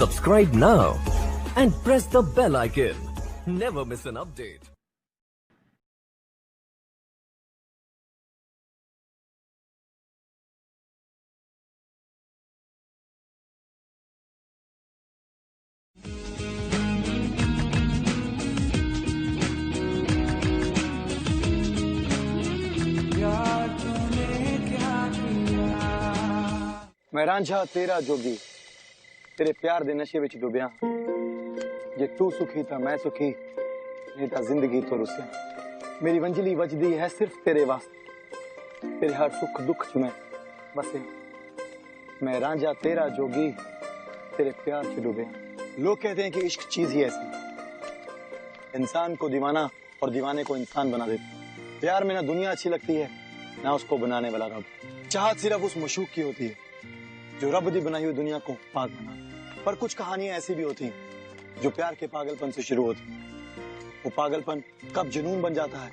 Subscribe now and press the bell icon. Never miss an update. मैं रांझा तेरा जोगी तेरे प्यार दे नशे विच डुबिया जे तू सुखी था मैं सुखी नहीं था जिंदगी तो रुसिया मेरी वंजली वजदी है सिर्फ तेरे वास्ते तेरे हर सुख दुख च मैं बसे मैं रांझा तेरा जोगी तेरे प्यार च डुबिया। लोग कहते हैं कि इश्क चीज ही ऐसी इंसान को दीवाना और दीवाने को इंसान बना देती। प्यार में ना दुनिया अच्छी लगती है ना उसको बनाने वाला रब। चाहत सिर्फ उस मशूक की होती है जो रब दी बनाई हुई दुनिया को पाक बना। पर कुछ कहानियां ऐसी भी होती हैं जो प्यार के पागलपन से शुरू होती हैं। वो पागलपन कब जुनून बन जाता है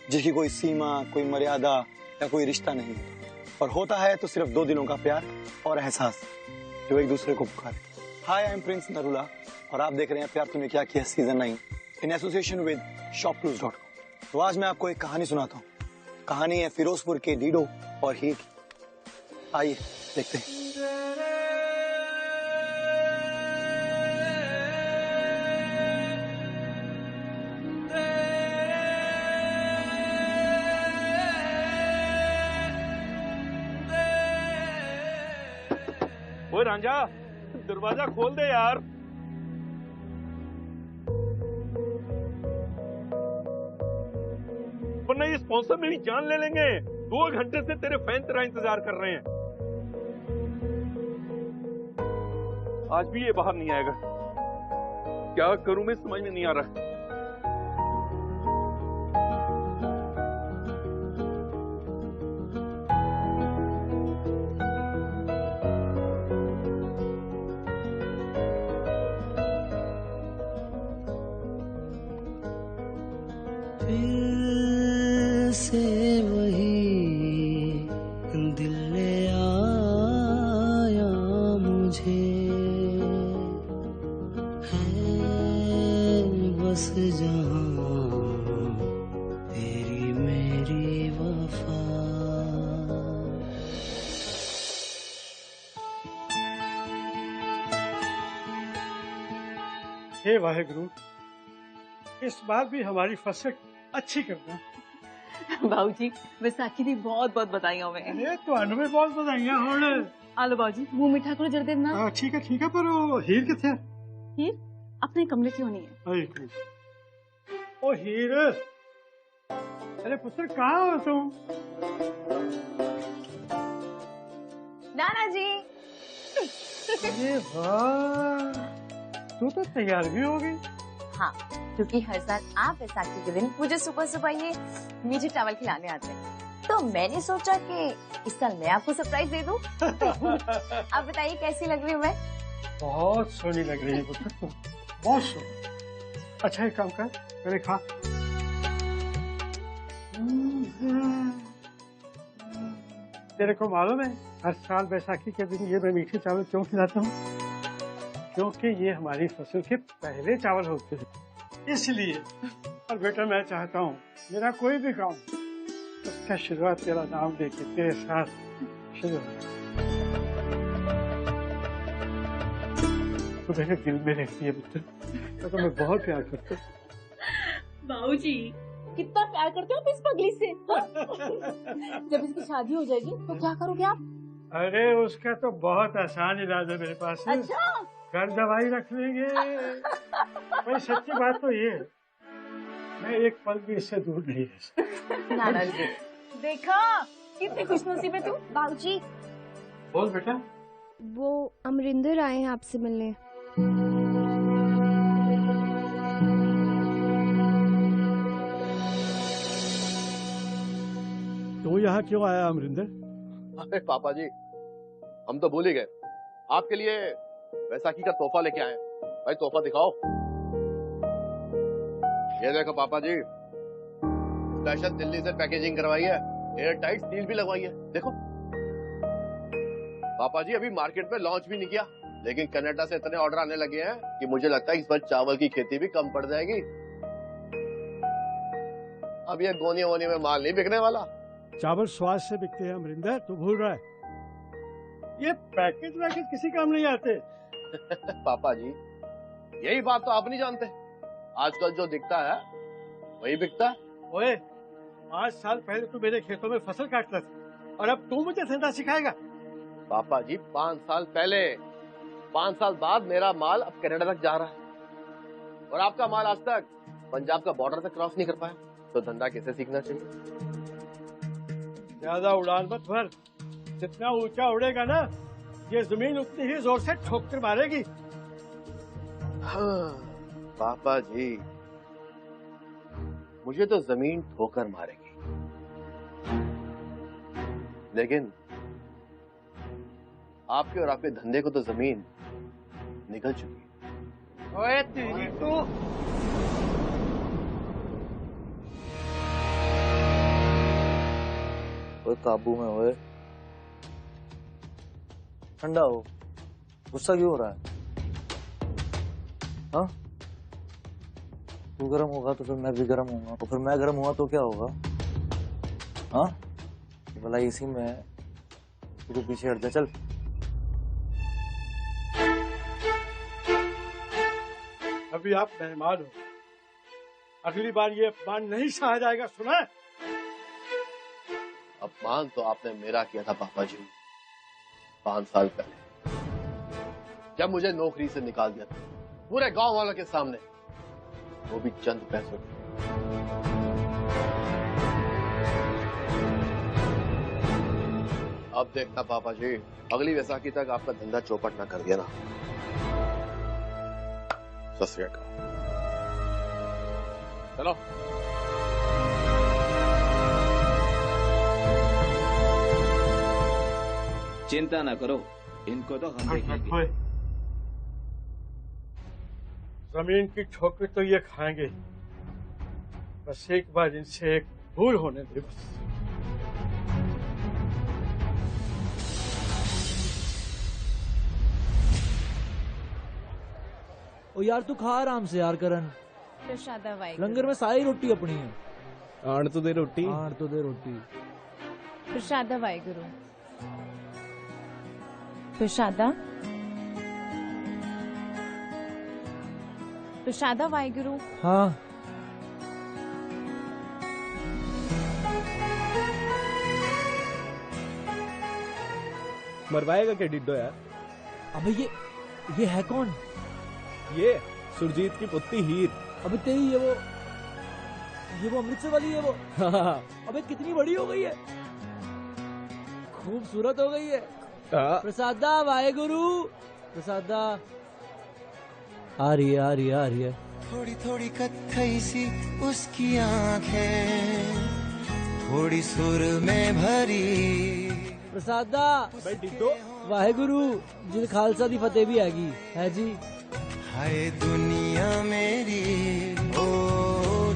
जिसकी कोई सीमा कोई मर्यादा या कोई रिश्ता नहीं और होता है तो सिर्फ दो दिलों का प्यार और एहसास जो एक दूसरे को पुकारे। हाय आई एम प्रिंस नरूला और आप देख रहे हैं प्यार तूने क्या किया season 9 in association with shopclues.com। तो आज मैं आपको एक कहानी सुनाता हूँ। कहानी है फिरोजपुर के डीडो और हीर की। आइए देखते हैं। ओए रांझा दरवाजा खोल दे यार। वरना ये स्पॉन्सर मेरी जान ले लेंगे। 2 घंटे से तेरे फैन तेरा इंतजार कर रहे हैं। आज भी ये बाहर नहीं आएगा। क्या करूं मैं समझ में नहीं आ रहा। फिर से वही दिल ले आया मुझे है बस जहां तेरी मेरी वफा। हे वाहेगुरु, इस बार भी हमारी फसल अच्छी करना। बाबूजी विसाखी दी बहुत बहुत बधाइयां मैं। अरे ਤੁਹਾਨੂੰ ਵੀ ਬਹੁਤ ਵਧਾਈਆਂ ਹੋਣ। आलो बाबूजी मुंह मीठा करो जरा देर ना। ठीक है पर वो हीर किथे है? हीर अपने कमरे क्यों नहीं है? ओ हीर, अरे पुत्र कहाँ हो तुम? नाना जी। अरे वाह, तू तो तैयार भी हो गई। हाँ, क्योंकि हर साल आप वैसाखी के दिन मुझे सुबह सुबह ये मीठे चावल खिलाने आते हैं, तो मैंने सोचा कि इस साल मैं आपको सरप्राइज दे दूं। आप बताइए कैसी लग रही हूँ मैं? बहुत सोनी लग रही है पुत्र, बहुत सोनी। अच्छा एक काम कर, पहले खा। तेरे को मालूम है हर साल बैसाखी के दिन ये मैं मीठे चावल क्यों खिलाता हूँ? क्योंकि ये हमारी फसल के पहले चावल होते हैं, इसलिए। और बेटा मैं चाहता हूँ मेरा कोई भी काम उसका शुरुआत तेरा नाम देके तेरे साथ शुरू हो। तो मेरे दिल में रहती है पुत्र, तो मैं बहुत प्यार करता हूँ। बाबूजी कितना प्यार करते हो आप इस पगली से? जब इसकी शादी हो जाएगी तो क्या करोगे आप? अरे उसका तो बहुत आसान इलाज है मेरे पास। अच्छा, घर दवाई रख लेंगे। भाई सच्ची बात तो ये है, मैं एक पल भी इससे दूर नहीं रह सकता। नाना जी देखा कितनी खुशनसीब है तू। बाबूजी बोल बेटा। वो अमरिंदर आए हैं आपसे मिलने। तू यहाँ क्यों आया अमरिंदर? अरे पापा जी हम तो भूल ही गए, आपके लिए वैसाखी का तोहफा लेके आए। भाई तोहफा दिखाओ। ये देखो पापा जी, स्पेशल दिल्ली से पैकेजिंग करवाई है, एयर टाइट सील भी लगवाई है। देखो पापा जी, अभी मार्केट में लॉन्च भी नहीं किया, लेकिन कनाडा से इतने ऑर्डर आने लगे हैं कि मुझे लगता है इस बार चावल की खेती भी कम पड़ जाएगी। अब ये गोनी वोनी में माल नहीं बिकने वाला। चावल स्वाद से बिकते हैं अमरिंदर, तू भूल रहा है। ये पैकेज वैकेज किसी काम नहीं आते। पापा जी, यही बात तो आप नहीं जानते। आजकल जो दिखता है वही बिकता है। ओए, 5 साल पहले तू मेरे खेतों में फसल काटता था और अब तू मुझे धंधा सिखाएगा। पापा जी, 5 साल पहले, 5 साल बाद मेरा माल अब कनाडा तक जा रहा है और आपका माल आज तक पंजाब का बॉर्डर तक क्रॉस नहीं कर पाया, तो धंधा कैसे सीखना चाहिए? ज्यादा उड़ान मत भर। जितना ऊंचा उड़ेगा ना, ये जमीन उतनी ही जोर से ठोकर मारेगी। हाँ, पापा जी, मुझे तो जमीन ठोकर मारेगी, लेकिन आपके और आपके धंधे को तो जमीन निकल चुकी है। ओए तेरी तो काबू में होए, ठंडा हो, गुस्सा क्यों हो रहा है? हाँ, तू गर्म होगा तो फिर मैं भी गर्म होऊंगा, तो फिर मैं गर्म हुआ तो क्या होगा? हाँ, भला इसी में तू पीछे हट जा, चल। अभी आप मेहमान हो, अगली बार ये अपमान नहीं सहा जाएगा, सुना? अपमान तो आपने मेरा किया था पापा जी 5 साल पहले, जब मुझे नौकरी से निकाल दिया था पूरे गांव वालों के सामने, वो भी चंद पैसों। अब देखना पापा जी, अगली वैसाखी तक आपका धंधा चौपट ना कर दिया ना। सत श्री अकाल। चलो। चिंता ना करो, इनको तो हम देखेंगे। जमीन की ठोकर तो ये खाएंगे, बस एक बार इनसे एक भूल होने दे बस। ओ यार तू खा आराम से यार करण, प्रसादा वाई लंगर में सारी रोटी अपनी है। आड़ तो दे रोटी, आड़ तो दे रोटी। प्रसादा वाई गुरु, प्रसादा, प्रसादा वाई गुरु। हाँ, मरवाएगा क्या डिड्डो यार? अबे ये है कौन? ये सुरजीत की पुत्री हीर। अबे तेरी ये वो अमृतसर वाली है वो। अबे कितनी बड़ी हो गई है, खूबसूरत हो गई है। प्रसादा वाहेगुरु, प्रसादा आ रही है। थोड़ी थोड़ी कत्थई सी उसकी आंखें, थोड़ी सुर में भरी। प्रसादा भाई डिड्डो, वाहेगुरु जी खालसा दी फतेह भी हैगी है जी। हाय दुनिया मेरी, ओ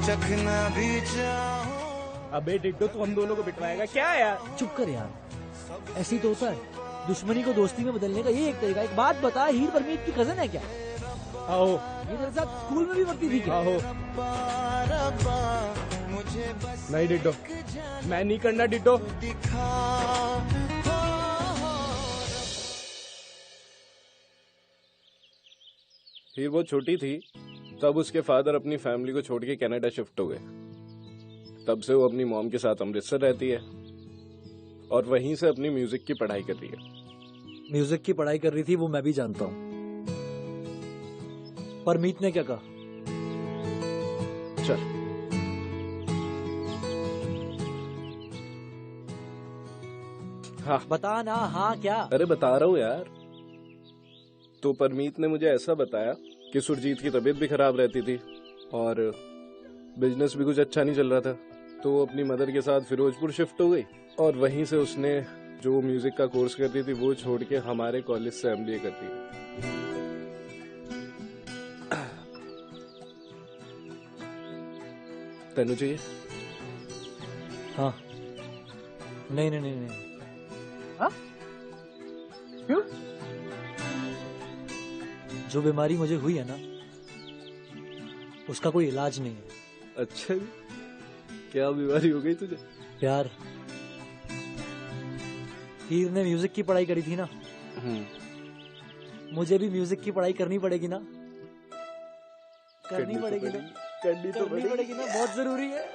चखना भी चाहो। अबे डिड्डो, तू हम दोनों को बिठवाएगा क्या यार? चुप कर यार, ऐसी तो होता है। दुश्मनी को दोस्ती में बदलने का ये एक तरीका। एक बात बता, हीर परमीत की कजन है क्या? आओ, ये मेरे साथ स्कूल में भी पढ़ती थी क्या? आओ। नहीं डिड्डो, मैं नहीं करना डिड्डो। फिर वो छोटी थी तब उसके फादर अपनी फैमिली को छोड़ के कनाडा शिफ्ट हो गए। तब से वो अपनी मॉम के साथ अमृतसर रहती है और वहीं से अपनी म्यूजिक की पढ़ाई कर रही है। म्यूजिक की पढ़ाई कर रही थी वो मैं भी जानता हूँ। परमीत ने क्या कहा? चल, हाँ बता ना। हाँ क्या? अरे बता रहा हूँ यार। तो परमीत ने मुझे ऐसा बताया कि सुरजीत की तबीयत भी खराब रहती थी और बिजनेस भी कुछ अच्छा नहीं चल रहा था, तो वो अपनी मदर के साथ फिरोजपुर शिफ्ट हो गई और वहीं से उसने जो म्यूजिक का कोर्स करती थी वो छोड़ के हमारे कॉलेज से MBA करती है। तेनू चाहिए? हाँ। नहीं। हाँ? क्यों? जो बीमारी मुझे हुई है ना, उसका कोई इलाज नहीं है। अच्छा जी, क्या बीमारी हो गई तुझे? प्यार। हीर ने म्यूजिक की पढ़ाई करी थी ना, मुझे भी म्यूजिक की पढ़ाई करनी पड़ेगी ना। करनी पड़ेगी ना, करनी पड़ेगी ना, बहुत जरूरी है।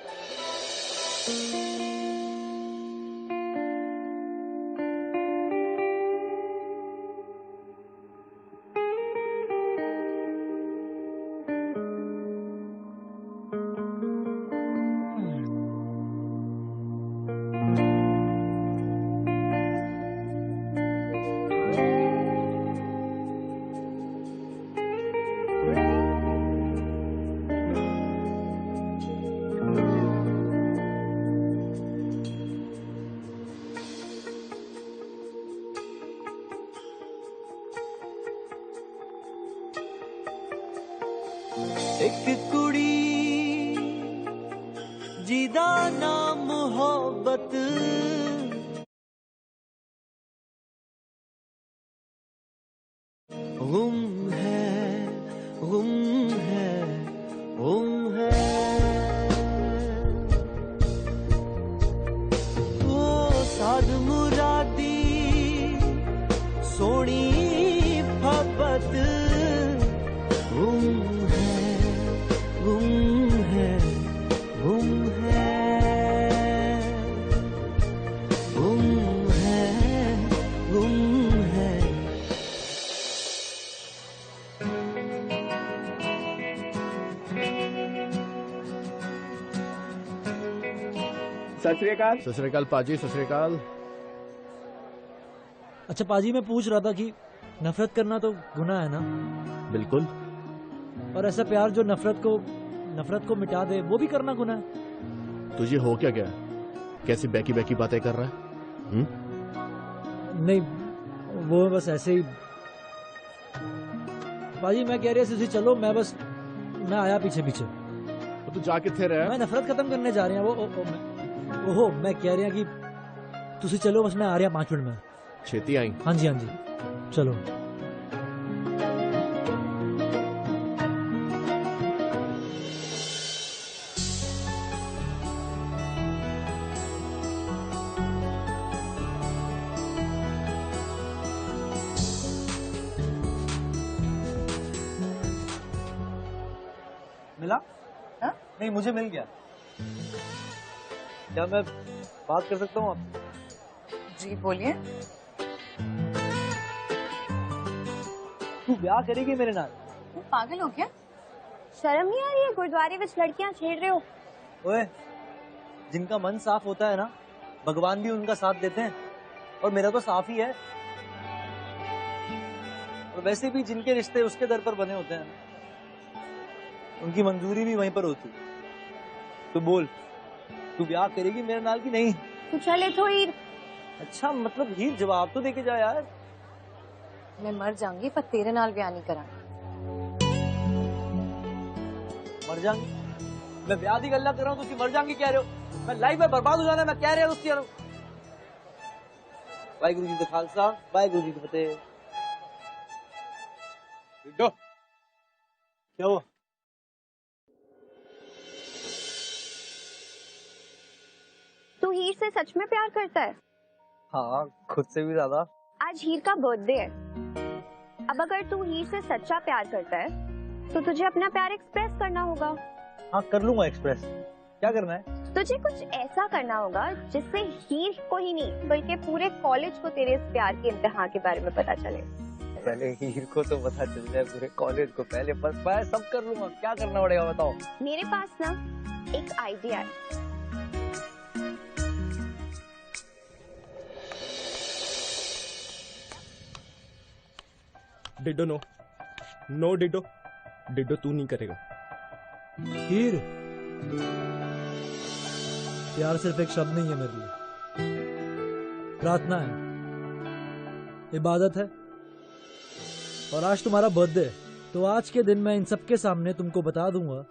एक कुड़ी जिदा ना मोहब्बत गुम है, गुम है, गुम है। वो साध मुरादी सोनी मोहब्बत गुम है, गुम है, गुम है, गुम है, गुम है। सत श्री अकाल। सत श्री अकाल पाजी, सत श्री अकाल। अच्छा पाजी, मैं पूछ रहा था कि नफरत करना तो गुनाह है ना? बिल्कुल। और ऐसा प्यार जो नफरत को मिटा दे, वो भी करना गुनाह है? तुझे हो क्या गया? कैसी बैकी बैकी बातें कर रहा है? नहीं, वो बस ऐसे ही। पाजी मैं कह रही चलो, मैं आया पीछे पीछे। तो तू जाके थे रहा? मैं नफरत खत्म करने जा रही हूँ। मैं कह रही हूँ कि तुसी चलो, बस मैं आ रहा 5 मिनट में। छेती आई? हाँ जी, हाँ जी, चलो। मिला? हाँ? नहीं, मुझे मिल गया। क्या मैं बात कर सकता हूँ आप? जी बोलिए। तू ब्याह करेगी मेरे नाल? तू पागल हो क्या? शर्म नहीं आ रही है? गुरुद्वारे में लड़कियां छेड़ रहे हो। ओए, जिनका मन साफ होता है ना, भगवान भी उनका साथ देते हैं, और मेरा तो साफ ही है। और वैसे भी जिनके रिश्ते उसके दर पर बने होते हैं, उनकी मंजूरी भी वहीं पर होती। तो बोल, तू ब्याह करेगी मेरे नाल की नहीं? तू चले तो हीर। अच्छा, मतलब हीर जवाब तो देके जा यार। मैं मर जाऊंगी पर तेरे नाल ब्याह नहीं करा। मर जाऊंगी? मैं ब्याह की गल्ला कर रहा हूँ, तुम मर जाऊंगी कह रहे हो? मैं लाइफ में बर्बाद हो जाना मैं कह रहा हूँ उसकी। वाहिगुरु जी का खालसा, वाहिगुरु जी की फतेह। क्या हुआ? तू हीर से सच में प्यार करता है? हाँ, खुद से भी ज्यादा। आज हीर का बर्थडे है। अब अगर तू हीर से सच्चा प्यार करता है तो तुझे अपना प्यार एक्सप्रेस करना होगा। हाँ, कर लूंगा एक्सप्रेस। क्या करना है? तुझे कुछ ऐसा करना होगा जिससे हीर को ही नहीं बल्कि पूरे कॉलेज को तेरे इस प्यार के इम्तिहान के बारे में पता चले। पहले हीर को तो पता चल जाए, पूरे कॉलेज को पहले। बस मैं सब कर लूंगा। क्या करना पड़ेगा बताओ? मेरे पास ना एक आइडिया है। डिडो नो, नो डिडो, डिडो तू नहीं करेगा। हीर, प्यार सिर्फ एक शब्द नहीं है मेरे लिए, प्रार्थना है, इबादत है। और आज तुम्हारा बर्थडे है, तो आज के दिन मैं इन सबके सामने तुमको बता दूंगा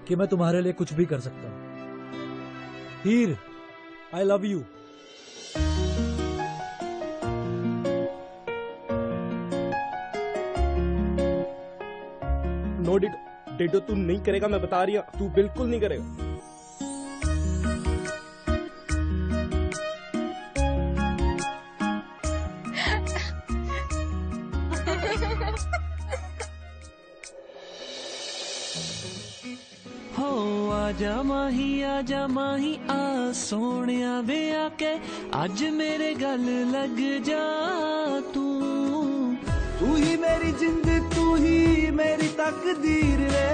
कि मैं तुम्हारे लिए कुछ भी कर सकता हूं। Heer, I love you. No ditto. Ditto तू नहीं करेगा, मैं बता रही हूँ, तू बिल्कुल नहीं करेगा। आजा माही आ सोनिया वे आके आज मेरे गल लग जा। तू ही मेरी जिंद, तू ही मेरी तकदीर रे,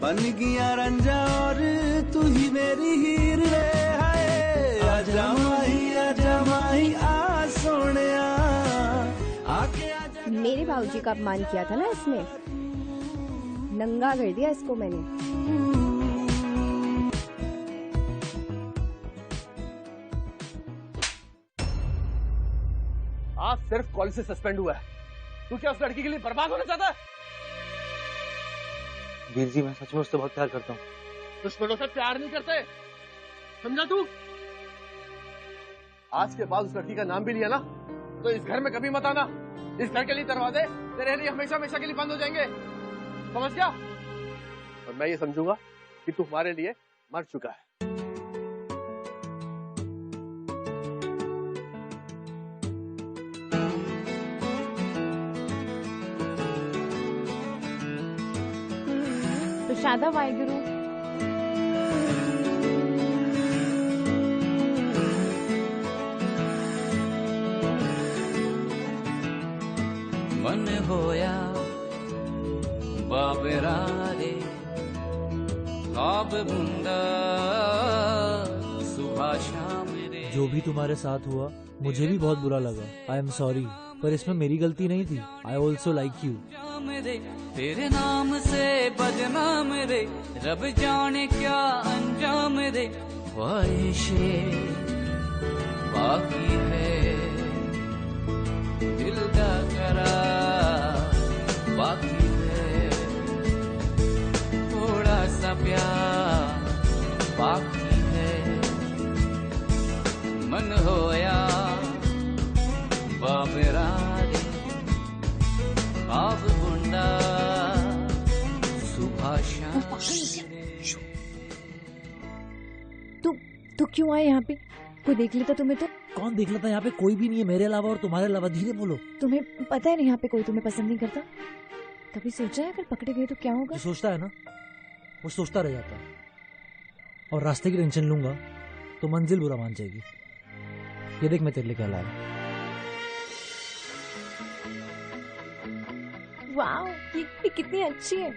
बन गया रंजा और तू ही मेरी हीर रे। हाय आजा माही आ सोनिया आके आजा। मेरे बाबूजी का अपमान किया था ना इसने, नंगा कर दिया इसको मैंने। आज सिर्फ कॉलेज से सस्पेंड हुआ है। तू क्या उस लड़की के लिए बर्बाद होना चाहता है? वीर जी, मैं सच में उससे बहुत प्यार करता हूँ। दुश्मनों से प्यार नहीं करते, समझा तू? आज के बाद उस लड़की का नाम भी लिया ना तो इस घर में कभी मत आना। इस घर के लिए दरवाजे तेरे लिए हमेशा हमेशा के लिए बंद हो जाएंगे, समझ गया? और मैं ये समझूंगा कि तू हमारे लिए मर चुका है। शादा वाहिगुरु। मन होया बाबरा रे ख्वाब बुंदा सुबह शाम रे। जो भी तुम्हारे साथ हुआ मुझे भी बहुत बुरा लगा। आई एम सॉरी, पर इसमें मेरी गलती नहीं थी। I also like you. तेरे नाम से बदनाम रे, रब जाने क्या अंजाम रे। ख्वाहिशें बाकी है, दिल का करार बाकी है, थोड़ा सा प्यार बाकी है। मन होया बाबरा रे ख्वाब बुंदा सुबह शाम। तू क्यों आए यहाँ पे? कोई देख लेता तुम्हें तो? कौन देख लेता? यहाँ पे कोई भी नहीं है मेरे अलावा और तुम्हारे अलावा। धीरे बोलो। तुम्हें पता है ना यहाँ पे कोई तुम्हें पसंद नहीं करता? कभी सोचा है अगर पकड़े गए तो क्या होगा? जो सोचता है ना वो सोचता रह जाता है, और रास्ते की टेंशन लूंगा तो मंजिल बुरा मान जाएगी। ये देख मैं तेरे लिए क्या लाया। वाओ, ये कितनी अच्छी है।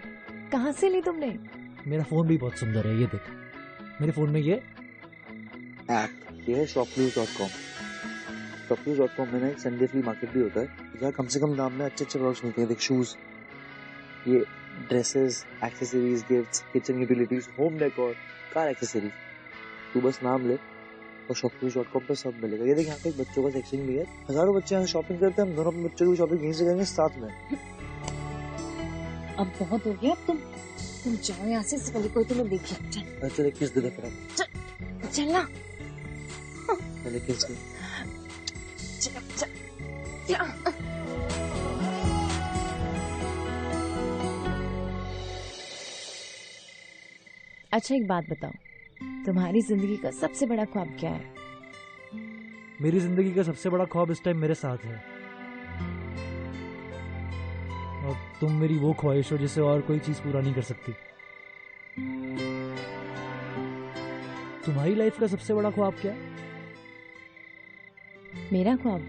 कहाँ से ली तुमने? मेरा फोन भी बहुत सुंदर है। ये देख, मेरे फोन में ये ऐप, ये है shopnews.com। shopnews.com में ना एक संडे फ्ली मार्केट भी होता है, जहाँ कम से कम दाम में अच्छे अच्छे प्रोडक्ट्स मिलते हैं। देख, शूज, ये dresses, accessories, gifts, kitchen utilities, home decor, car accessories. तू बस नाम ले और shopnews.com पे सब मिलेगा। ये देख, यहाँ पे एक बच्चों का सेक्शन भी है। हजारों बच्चे यहाँ शॉपिंग करते हैं। हम दोनों अपने बच्चों की शॉपिंग यहीं से करेंगे साथ में। अब बहुत हो गया। तुम जाओ यहाँ से, इससे पहले कोई तुम्हें देखे। चल चल, एक किस दे दे फिर। चल ना। पहले किस दे। चल। अच्छा एक बात बताओ, तुम्हारी जिंदगी का सबसे बड़ा ख्वाब क्या है? मेरी जिंदगी का सबसे बड़ा ख्वाब इस टाइम मेरे साथ है, और तुम मेरी वो ख्वाहिश हो जिसे और कोई चीज पूरा नहीं कर सकती। तुम्हारी लाइफ का सबसे बड़ा ख्वाब क्या है? मेरा ख्वाब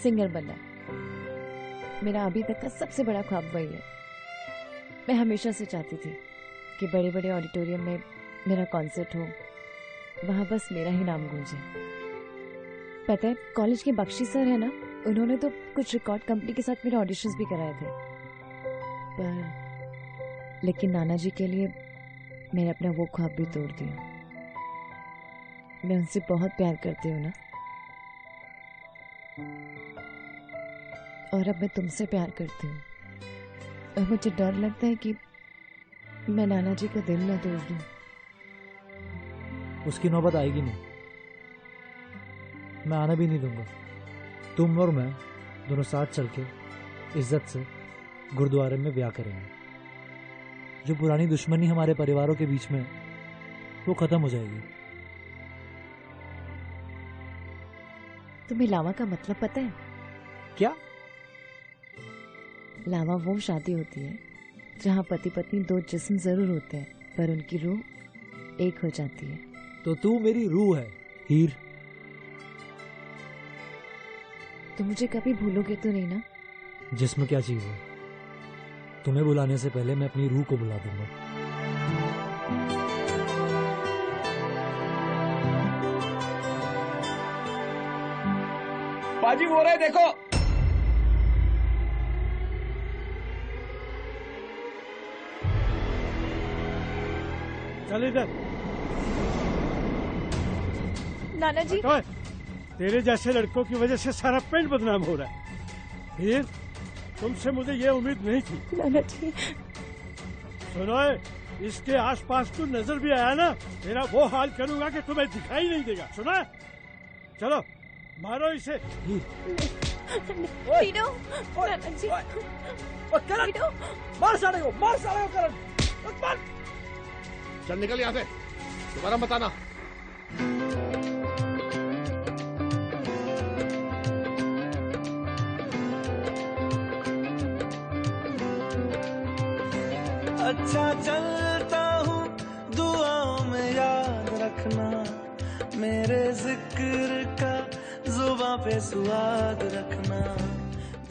सिंगर बनना। मेरा अभी तक का सबसे बड़ा ख्वाब वही है। मैं हमेशा से चाहती थी कि बड़े बड़े ऑडिटोरियम में मेरा कॉन्सर्ट हो, वहां बस मेरा ही नाम गूंजे। पता है, कॉलेज के बख्शी सर है ना, उन्होंने तो कुछ रिकॉर्ड कंपनी के साथ मेरे ऑडिशंस भी कराए थे, पर लेकिन नाना जी के लिए मैंने अपना वो ख्वाब भी तोड़ दिया। मैं उनसे बहुत प्यार करती हूँ ना, और अब मैं तुमसे प्यार करती हूँ, और मुझे डर लगता है कि मैं नाना जी का दिल ना तोड़ दूं। उसकी नौबत आएगी नहीं, मैं आने भी नहीं दूंगा। तुम और मैं दोनों साथ चल के इज्जत से गुरुद्वारे में ब्याह करेंगे। जो पुरानी दुश्मनी हमारे परिवारों के बीच में है, वो खत्म हो जाएगी। तुम्हें लावा का मतलब पता है? क्या? लावा वो शादी होती है जहाँ पति पत्नी दो जिस्म जरूर होते हैं पर उनकी रूह एक हो जाती है। तो तू मेरी रूह है हीर। तुम मुझे कभी भूलोगे तो नहीं ना? जिस्म क्या चीज है? तुम्हें बुलाने से पहले मैं अपनी रूह को बुला दूंगा। बाजी हो रहे देखो। चल इधर। नाना जी, तेरे जैसे लड़कों की वजह से सारा पिंड बदनाम हो रहा है। हीर, तुमसे मुझे ये उम्मीद नहीं थी। नाना जी सुनो, इसके आसपास तू नजर भी आया ना, मेरा वो हाल करूंगा कि तुम्हें दिखाई नहीं देगा। सुना? चलो मारो इसे। टीडो, नाना जी। टीडो, मार साले को, मार साले को करण, मार। चल निकल यहाँ से, दोबारा मत आना। अच्छा चलता हूँ, दुआओं में याद रखना, मेरे जिक्र का जुबां पे स्वाद रखना।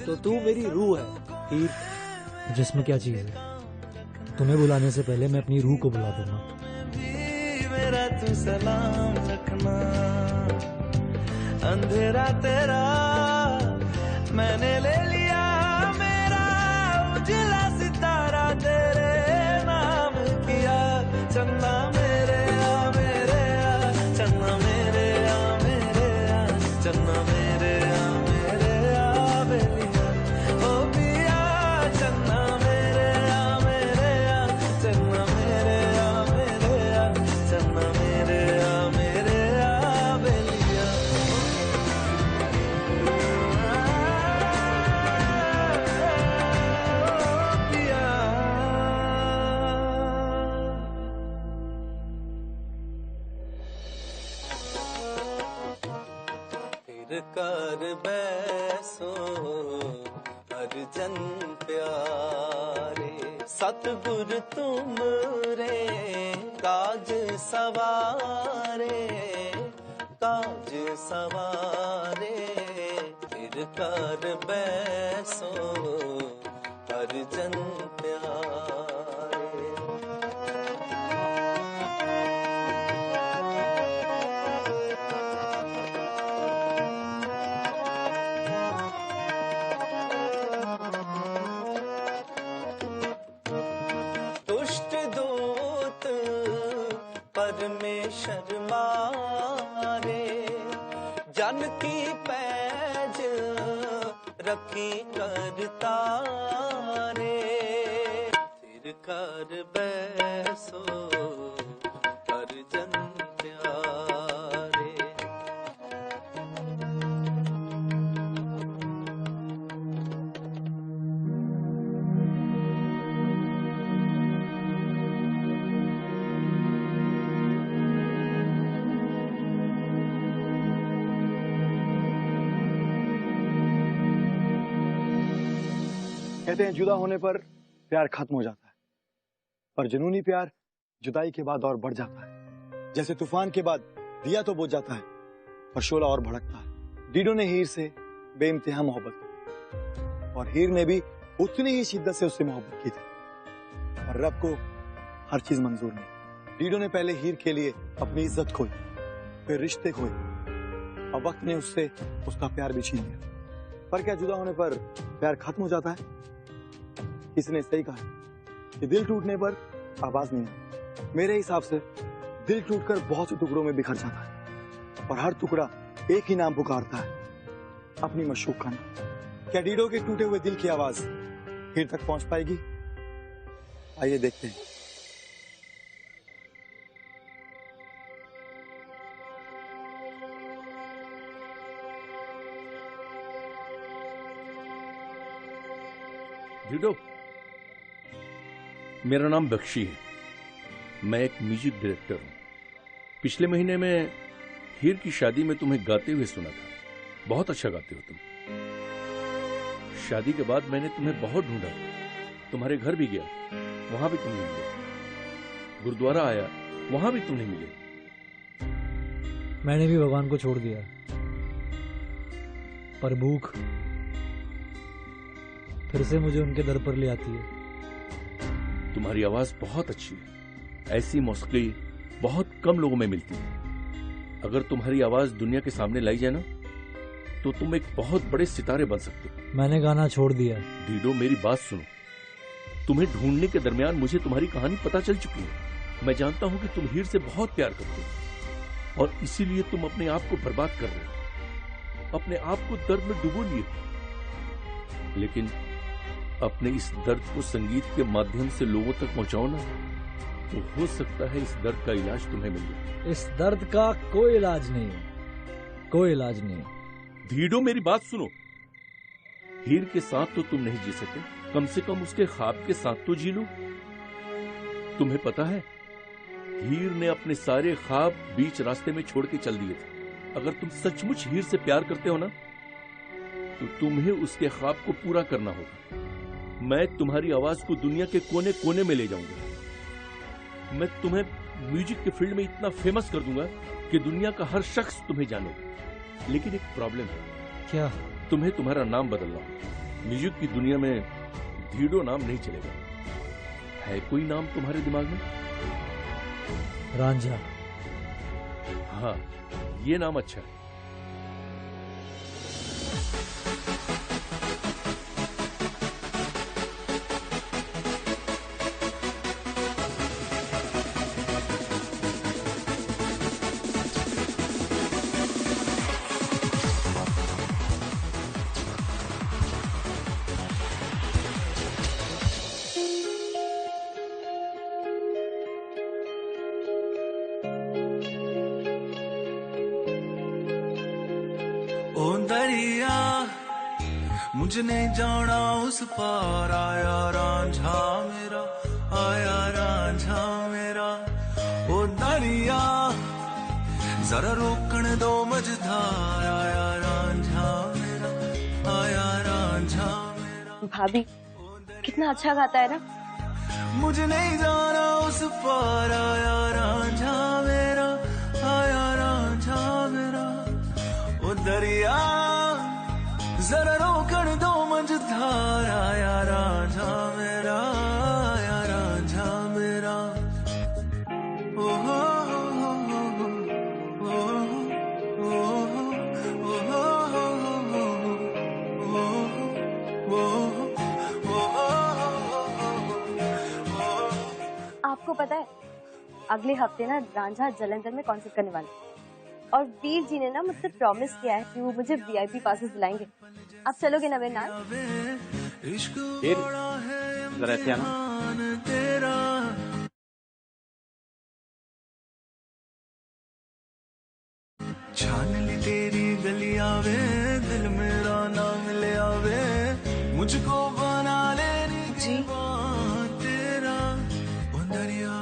तो तू मेरी रूह है हीर। जिस्म क्या चीज है? तुम्हें बुलाने से पहले मैं अपनी रूह को बुला दूंगा। मेरा तू सलाम रखना, अंधेरा तेरा मैंने ले लिया, मेरा उजला सितारा तेरे नाम किया। चन्ना मेरे आ, मेरे आ, चन्ना मेरे आ, मेरे आ, चन्ना मेरे आ, मेरे आ बेलिया। ओ पिया चन्ना मेरे आ, मेरे आ, चन्ना मेरे आ, मेरे आ, चन्ना मेरे आ, मेरे आ बेलिया। फिर कर बैसो अर्जन प्यारे, सतगुर तुम रे काज सवारे, काज सवारे। फिर कर बैसो अर्जन प्यारे। दुष्ट दूत परमेश्वर मारे, जन की पैज रखी करता रे। फिर कर बैसो अर्जन प्यारे। कहते हैं जुदा होने पर प्यार खत्म हो जाता है, पर जुनूनी प्यार जुदाई के बाद और बढ़ जाता है। जैसे तूफान के बाद दिया तो बुझ जाता है, पर शोला और भड़कता है। डीडो ने हीर से बेइंतहा मोहब्बत की और हीर ने भी उतनी ही शिद्दत से उससे मोहब्बत की थी, और रब को हर चीज मंजूर नहीं। डीडो ने पहले हीर के लिए अपनी इज्जत खोई, फिर रिश्ते खोए, और वक्त ने उससे उसका प्यार भी छीन लिया। पर क्या जुदा होने पर प्यार खत्म हो जाता है? किसने सही कहा कि दिल टूटने पर आवाज नहीं आती। मेरे हिसाब से दिल टूटकर बहुत से टुकड़ों में बिखर जाता है, और हर टुकड़ा एक ही नाम पुकारता है, अपनी मशूक का नाम। क्या डीडो के टूटे हुए दिल की आवाज हीर तक पहुंच पाएगी? आइए देखते हैं। ढीडो, मेरा नाम बख्शी है। मैं एक म्यूजिक डायरेक्टर हूं। पिछले महीने में हीर की शादी में तुम्हें गाते हुए सुना था। बहुत अच्छा गाते हो तुम। शादी के बाद मैंने तुम्हें बहुत ढूंढा, तुम्हारे घर भी गया, वहां भी तुम नहीं मिले। गुरुद्वारा आया, वहां भी तुम नहीं मिले। मैंने भी भगवान को छोड़ दिया, पर भूख फिर से मुझे उनके दर पर ले आती है। तुम्हारी आवाज बहुत अच्छी है। ऐसी मौसीकी बहुत कम लोगों में मिलती है। अगर तुम्हारी आवाज दुनिया के सामने लाई जाए ना, तो तुम एक बहुत बड़े सितारे बन सकते हो। मैंने गाना छोड़ दिया। डीडो, मेरी बात सुनो। तुम्हें ढूंढने के दरमियान मुझे तुम्हारी कहानी पता चल चुकी है। मैं जानता हूं कि तुम हीर से बहुत प्यार करते हो और इसीलिए तुम अपने आप को बर्बाद कर रहे हो, अपने आप को दर्द में डुबो लिए। लेकिन अपने इस दर्द को संगीत के माध्यम से लोगों तक पहुंचाओ ना, तो हो सकता है इस दर्द का इलाज तुम्हें मिल जाए। इस दर्द का कोई इलाज नहीं है, कोई इलाज नहीं। धीडो, मेरी बात सुनो। हीर के साथ तो तुम नहीं जी सके, कम से कम उसके ख्वाब के साथ तो जी लो। तुम्हें पता है, हीर ने अपने सारे ख्वाब बीच रास्ते में छोड़ के चल दिए थे। अगर तुम सचमुच हीर से प्यार करते हो ना, तो तुम्हें उसके ख्वाब को पूरा करना होगा। मैं तुम्हारी आवाज को दुनिया के कोने कोने में ले जाऊंगा। मैं तुम्हें म्यूजिक के फील्ड में इतना फेमस कर दूंगा कि दुनिया का हर शख्स तुम्हें जानेगा। लेकिन एक प्रॉब्लम है। क्या? तुम्हें तुम्हारा नाम बदलना होगा। म्यूजिक की दुनिया में ढीडो नाम नहीं चलेगा। है कोई नाम तुम्हारे दिमाग में? रांझा। हाँ, ये नाम अच्छा है। ओ दरिया मुझे नहीं जाना उस पार, आया रांझा मेरा, आया रांझा मेरा। ओ दरिया जरा रोकन दो मझधार, आया रांझा मेरा, आया रांझा मेरा। भाभी कितना अच्छा गाता है ना। मुझे नहीं जाना उस पार, आया रांझा मेरा, आया रांझा मेरा। ओ दरिया जरा रोकन दो मझधार, आया रांझा मेरा, आया रांझा मेरा। ओ हो हो हो हो, ओ हो हो हो। आपको पता है अगले हफ्ते ना रांझा जलंधर में कॉन्सर्ट करने वाला है और वीर जी ने ना मुझसे प्रॉमिस किया है कि वो मुझे वीआईपी पासेस दिलाएंगे। आप चलोगे ना मेरे नाम? जरा ऐसे आना। छान ली तेरी गलियां वे, दिल मेरा ना मिले आवे, मुझको बना लेनी जी तेरा। ओ दरिया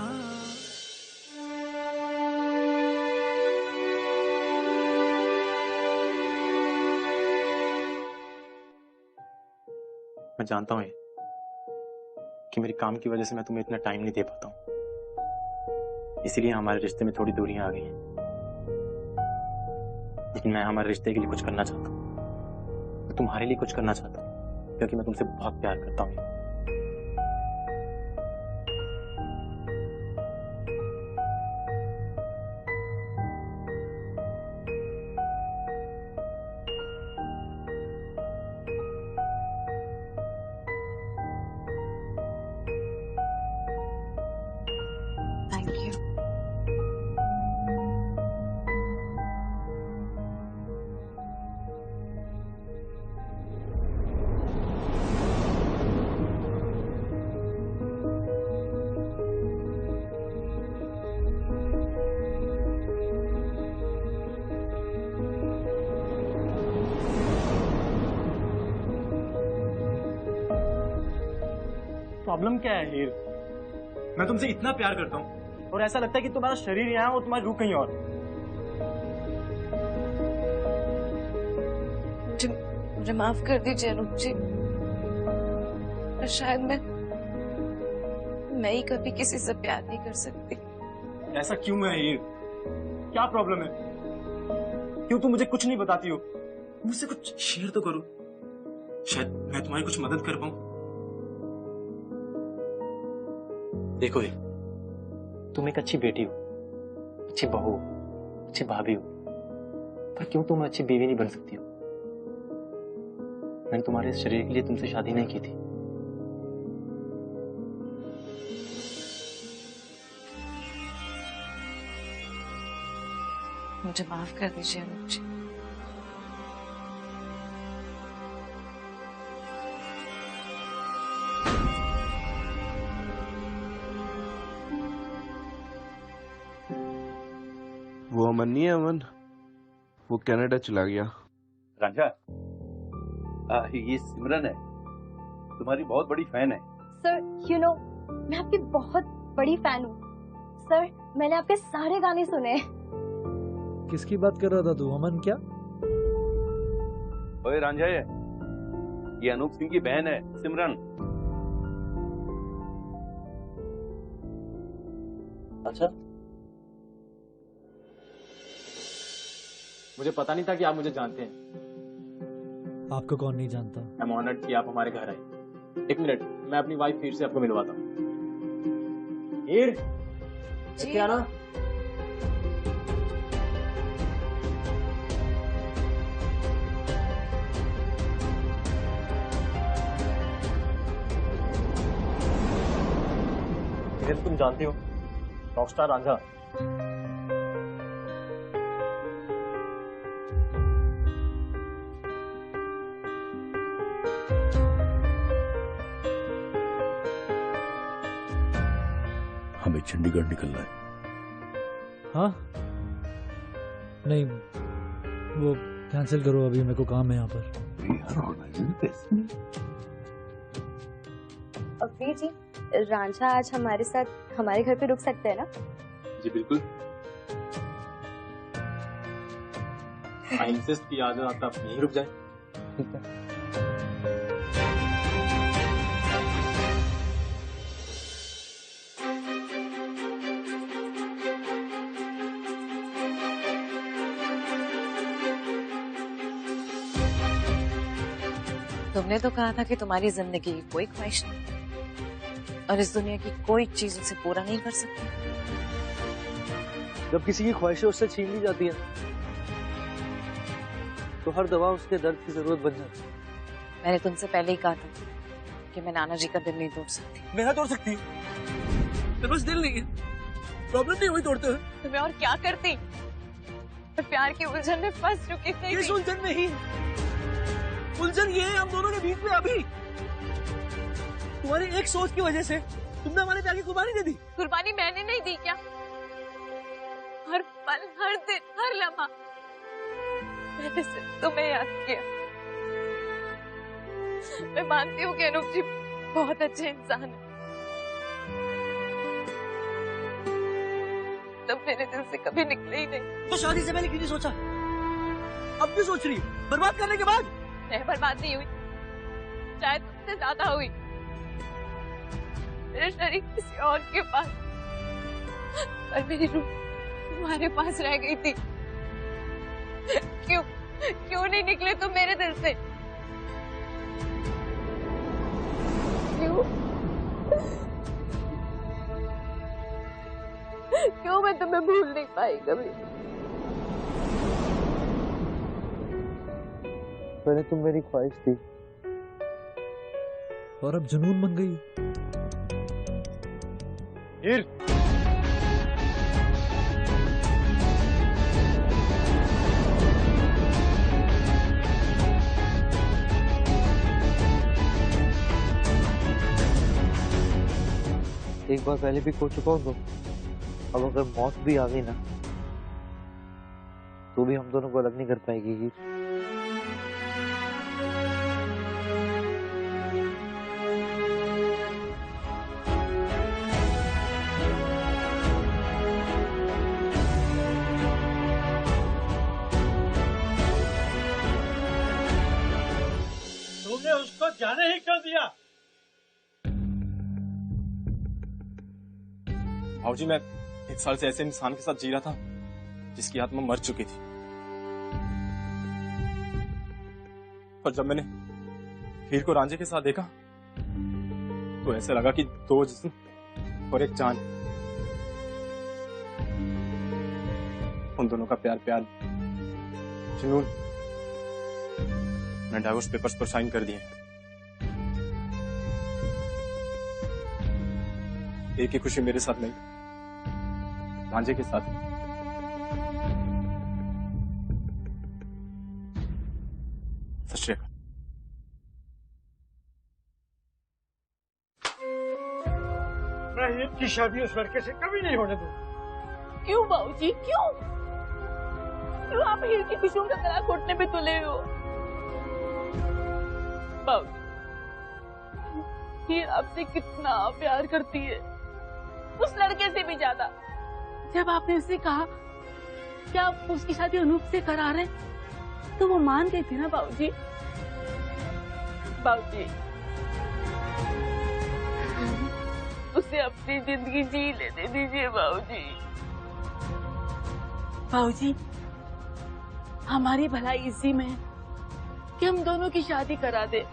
मैं जानता हूँ ये कि मेरे काम की वजह से मैं तुम्हें इतना टाइम नहीं दे पाता हूँ, इसीलिए हमारे रिश्ते में थोड़ी दूरियां आ गई हैं। लेकिन मैं हमारे रिश्ते के लिए कुछ करना चाहता हूँ, मैं तुम्हारे लिए कुछ करना चाहता हूँ, क्योंकि मैं तुमसे बहुत प्यार करता हूँ। Thank you. प्रॉब्लम क्या है हीर? मैं तुमसे इतना प्यार करता हूँ और ऐसा लगता है कि तुम्हारा शरीर यहाँ और तुम्हारी रूह कहीं और। मुझे माफ कर दीजिए अनूप जी। शायद मैं ही कभी किसी से प्यार नहीं कर सकती। ऐसा क्यों है हीर? क्या प्रॉब्लम है? क्यों तुम मुझे कुछ नहीं बताती हो? मुझसे कुछ शेयर तो करो, शायद मैं तुम्हारी कुछ मदद कर पाऊं। देखो हीर, तुम एक अच्छी बेटी हो, अच्छी बहू हो, अच्छी भाभी हो, पर क्यों तुम अच्छी बीवी नहीं बन सकती हो? मैंने तुम्हारे इस शरीर के लिए तुमसे शादी नहीं की थी। मुझे माफ कर दीजिए अनूप जी। वो अमन नहीं है, अमन वो कनाडा चला गया। रांझा, ये सिमरन है, तुम्हारी बहुत बड़ी फैन है। सर मैं आपकी बहुत बड़ी फैन हूँ। सर मैंने आपके सारे गाने सुने हैं। किसकी बात कर रहा था तू? अमन क्या? ओए रांझा, ये अनूप सिंह की बहन है सिमरन। अच्छा, मुझे पता नहीं था कि आप मुझे जानते हैं। आपको कौन नहीं जानता? आई एम ऑनर्ड कि आप हमारे घर आए। एक मिनट, मैं अपनी वाइफ हीर से आपको मिलवाता हूँ। हीर, क्या ना? तुम जानती हो रॉकस्टार रांझा। हमें चंडीगढ़ निकलना है। हाँ नहीं, वो कैंसिल करो, अभी मेरे को काम है यहाँ पर। वीर जी, रांझा आज हमारे साथ हमारे घर पे रुक सकते हैं ना? जी बिल्कुल। आई इंसिस्ट कि आज रात आप यहीं रुक जाए। ठीक है। तुमने तो कहा था कि तुम्हारी जिंदगी की कोई ख्वाहिश नहीं और इस दुनिया की कोई चीज उसे पूरा नहीं कर सकती। जब किसी की ख्वाहिशें उससे छीन ली जाती है तो हर दवा उसके दर्द की जरूरत बन जाती है। मैंने तुमसे पहले ही कहा था कि मैं नाना जी का दिल नहीं तोड़ सकती। मेरा तोड़ सकती हूँ, मेरे पास दिल नहीं है, प्रॉब्लम नहीं हुई तोड़ते हुए। तो मैं और क्या करती? मैं प्यार की उलझन में फंस चुकी थी। ये उलझन नहीं, उलझन ये है हम दोनों के बीच में। अभी तुम्हारी एक सोच की वजह से तुमने हमारे प्यार की कुर्बानी दे दी। कुर्बानी मैंने नहीं दी क्या? हर पल, हर दिन, हर लम्हा मैंने सिर्फ तुम्हें याद किया। मैं मानती हूँ कि अनूप जी बहुत अच्छे इंसान है, तब मेरे दिल से कभी निकले ही नहीं। तो शादी से पहले क्यों नहीं सोचा? अब भी सोच रही है? बर्बाद करने के बाद? मैं बर्बाद नहीं हुई, शायद तुमसे ज्यादा हुई। मेरा शरीर किसी और के पास, पर मेरी रूह तुम्हारे पास रह गई थी। क्यों नहीं निकले तुम मेरे दिल से? क्यों मैं तुम्हें भूल नहीं पाई कभी? पहले तुम मेरी ख्वाहिश थी और अब जुनून बन गई। हीर, एक बार पहले भी खो चुका हूँ तो अब अगर मौत भी आ गई ना तो भी हम दोनों को अलग नहीं कर पाएगी हीर। क्यों दिया? भाऊजी मैं 1 साल से ऐसे इंसान के साथ जी रहा था जिसकी आत्मा मर चुकी थी, और जब मैंने हीर को रांझे के साथ देखा तो ऐसे लगा कि 2 जिस्म और 1 जान। उन दोनों का प्यार प्यार जुनून। मैंने डाइवोर्स पेपर्स पर साइन कर दिए। एक ही खुशी मेरे साथ नहीं, रांझे के साथ। सत श्री अकाल। मैं हीर की शादी उस लड़के से कभी नहीं होने दूंगा। क्यों बाबूजी, क्यों क्यों आप हीर की खुशियों का गला घोटने पे तुले हो? बाबूजी, हीर आपसे कितना प्यार करती है, उस लड़के से भी ज्यादा। जब आपने उससे कहा कि आप उसकी शादी अनूप से करा रहे, तो वो मान गई थी ना बाबूजी। बाबूजी, उसे अपनी जिंदगी जी लेने दीजिए बाबूजी। बाबूजी, हमारी भलाई इसी में है कि हम दोनों की शादी करा दे।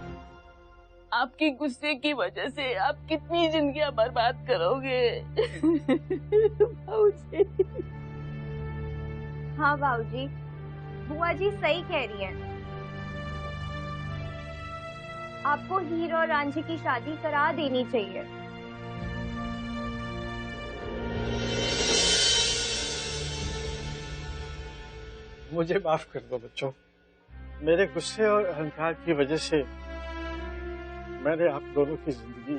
आपके गुस्से की वजह से आप कितनी जिंदगियां बर्बाद करोगे बाबूजी। हाँ बाबूजी, बुआ जी सही कह रही हैं। आपको हीर और रांझे की शादी करा देनी चाहिए। मुझे माफ कर दो बच्चों, मेरे गुस्से और अहंकार की वजह से मैंने आप दोनों की जिंदगी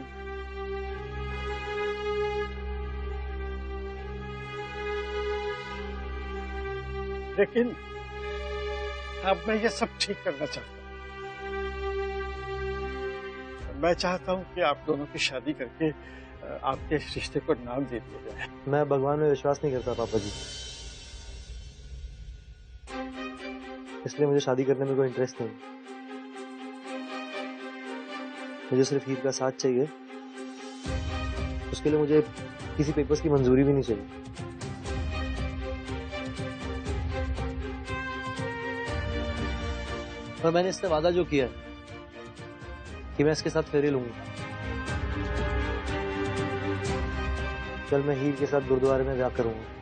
लेकिन अब मैं ये सब ठीक करना चाहता हूँ। मैं चाहता हूँ कि आप दोनों की शादी करके आपके इस रिश्ते को नाम दे दिया जाए। मैं भगवान में विश्वास नहीं करता पापा जी, इसलिए मुझे शादी करने में कोई इंटरेस्ट नहीं। मुझे सिर्फ हीर का साथ चाहिए, उसके लिए मुझे किसी पेपर्स की मंजूरी भी नहीं चाहिए। और मैंने इससे वादा जो किया कि मैं इसके साथ फेरे लूंगा। कल मैं हीर के साथ गुरुद्वारे में ब्याह करूंगा।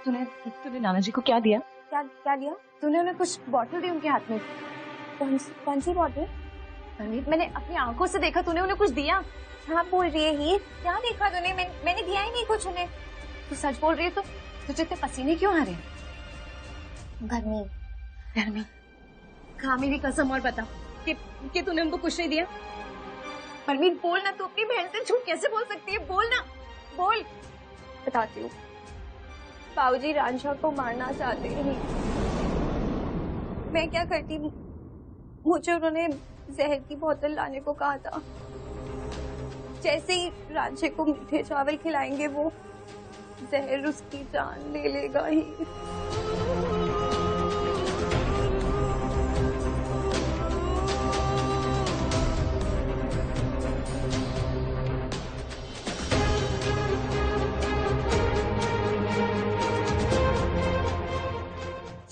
तूने नाना जी को क्या दिया? क्या क्या दिया? तूने उन्हें कुछ बॉटल दी उनके हाथ में। कौन सी बॉटल? मैंने अपनी आंखों से देखा, तूने उन्हें कुछ दिया। क्या बोल रही है हीर? क्या देखा तूने? मैंने दिया ही नहीं कुछ उन्हें। तू सच बोल रही है तो तुझे इतने पसीने क्यों आ रहे हैं? गर्मी। खा मेरी कसम और बता कि तूने उनको कुछ नहीं दिया। परवीन बोल ना, तू अपनी बहन से झूठ कैसे बोल सकती है? बोल ना, बोल। बताती हूँ। बाबूजी रांझा को मारना चाहते हैं। मैं क्या करती, मुझे उन्होंने जहर की बोतल लाने को कहा था। जैसे ही रांझे को मीठे चावल खिलाएंगे वो जहर उसकी जान ले लेगा ही।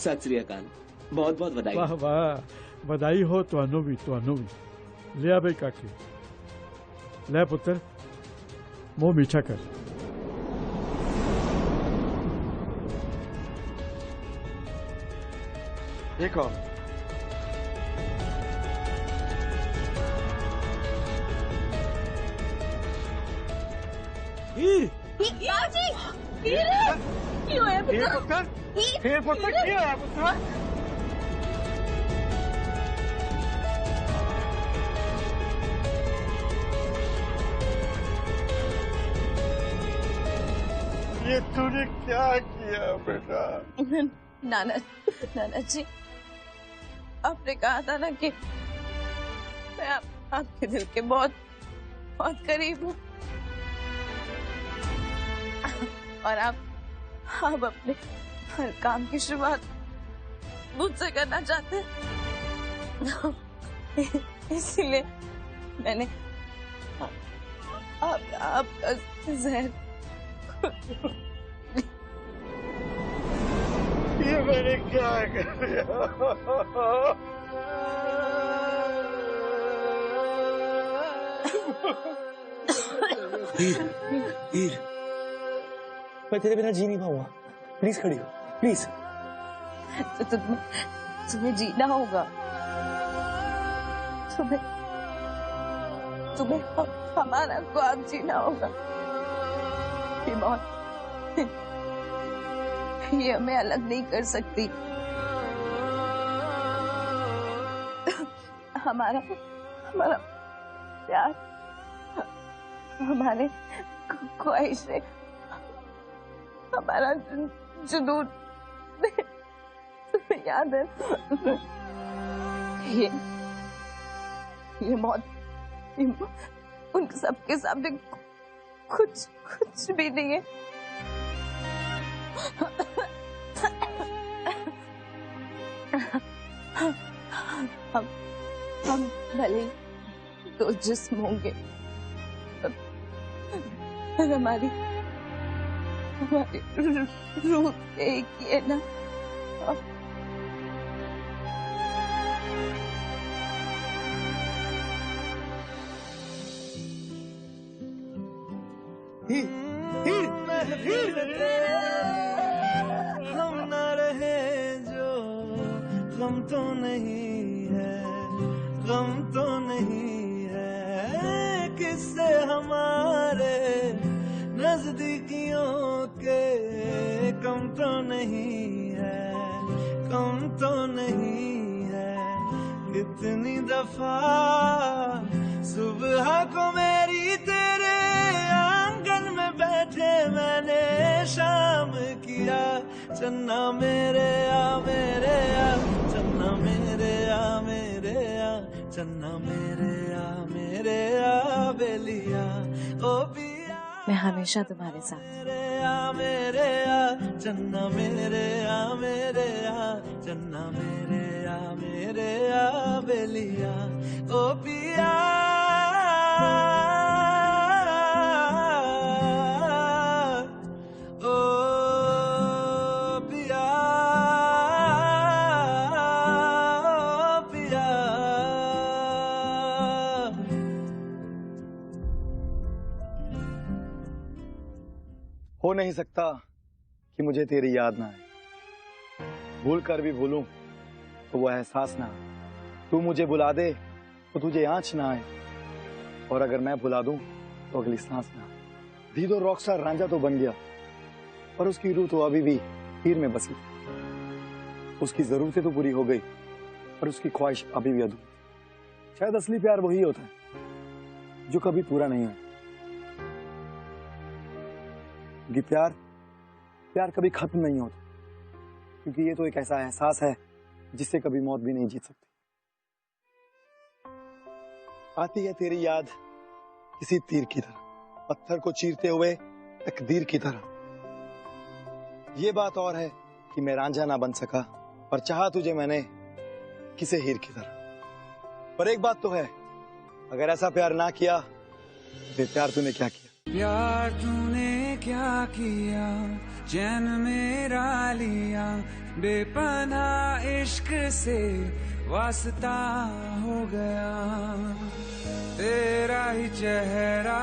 सत श्री अकाल, बहुत बहुत बधाई। वाह वाह, बधाई हो तो अनुवी ले आ भाई काकी, ले पुत्र मुंह मीठा कर। देखो हीर बाबूजी, हीर क्यों है पुत्र? हीर पुत्र क्यों है पुत्र? ये तूने क्या किया बेटा? नाना जी, आपने कहा था ना कि मैं आपके दिल के बहुत बहुत करीब हूँ और आप अपने हर काम की शुरुआत मुझसे करना चाहते हैं, इसीलिए मैंने आपका जहर ये मैंने क्या कर दिया? हीर, मैं तेरे बिना जी नहीं पाऊंगा। प्लीज खड़ी हो, प्लीज। तो तुम्हें जीना होगा, तुम्हें हमारा ख्वाब जीना होगा। ये मौत ये हमें अलग नहीं कर सकती। हमारा प्यार, हमारे ख्वाहिशें, हमारा जुनून, तुम्हें याद है? ये मौत उन सबके सामने कुछ भी नहीं है। हम भले दो जिस्म होंगे, पर हमारी रूह एक ही है ना। हम न रहे जो गम तो नहीं है, गम तो नहीं है, किससे हमारे नजदीकियों के कम तो नहीं है, कम तो नहीं है। कितनी दफा सुबह को मेरी तेरे आंगन में बैठे मैंने शाम किया, चन्ना मेरे आ मेरे आ, चन्ना मेरे आ मेरे आ, चन्ना मेरे आ मेरे आ बेलिया ओ पिया। मैं हमेशा तुम्हारे साथ। मेरे आ चन्ना मेरे आ मेरे आ, चन्ना मेरे आ बेलिया ओ पिया। हो नहीं सकता कि मुझे तेरी याद ना आए, भूल कर भी भूलूं तो वो एहसास ना आए। तू मुझे बुला दे तो तुझे आँच ना आए, और अगर मैं भुला दूं तो अगली सांस ना आए। धीदो रॉकस्टार रांझा तो बन गया, पर उसकी रूह तो अभी भी हीर में बसी। उसकी जरूरतें तो पूरी हो गई, पर उसकी ख्वाहिश अभी भी अधूरी। शायद असली प्यार वही होता है जो कभी पूरा नहीं हुआ, क्योंकि प्यार कभी खत्म नहीं होता, क्योंकि ये तो एक ऐसा एहसास है जिससे कभी मौत भी नहीं जीत सकती। आती है तेरी याद किसी तीर की तरह, पत्थर को चीरते हुए तकदीर की तरह। ये बात और है कि मैं रांझा ना बन सका, और चाहा तुझे मैंने किसे हीर की तरह। पर एक बात तो है, अगर ऐसा प्यार ना किया तो प्यार तूने क्या किया? प्यार तूने क्या किया, चैन मेरा लिया, बेपनाह इश्क से वास्ता हो गया। तेरा ही चेहरा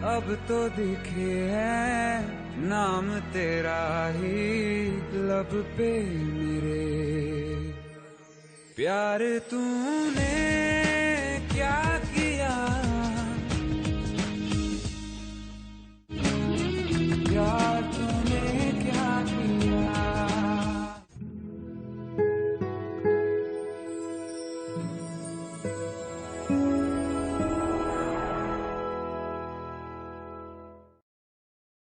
अब तो दिखे है, नाम तेरा ही लब पे मेरे। प्यार तूने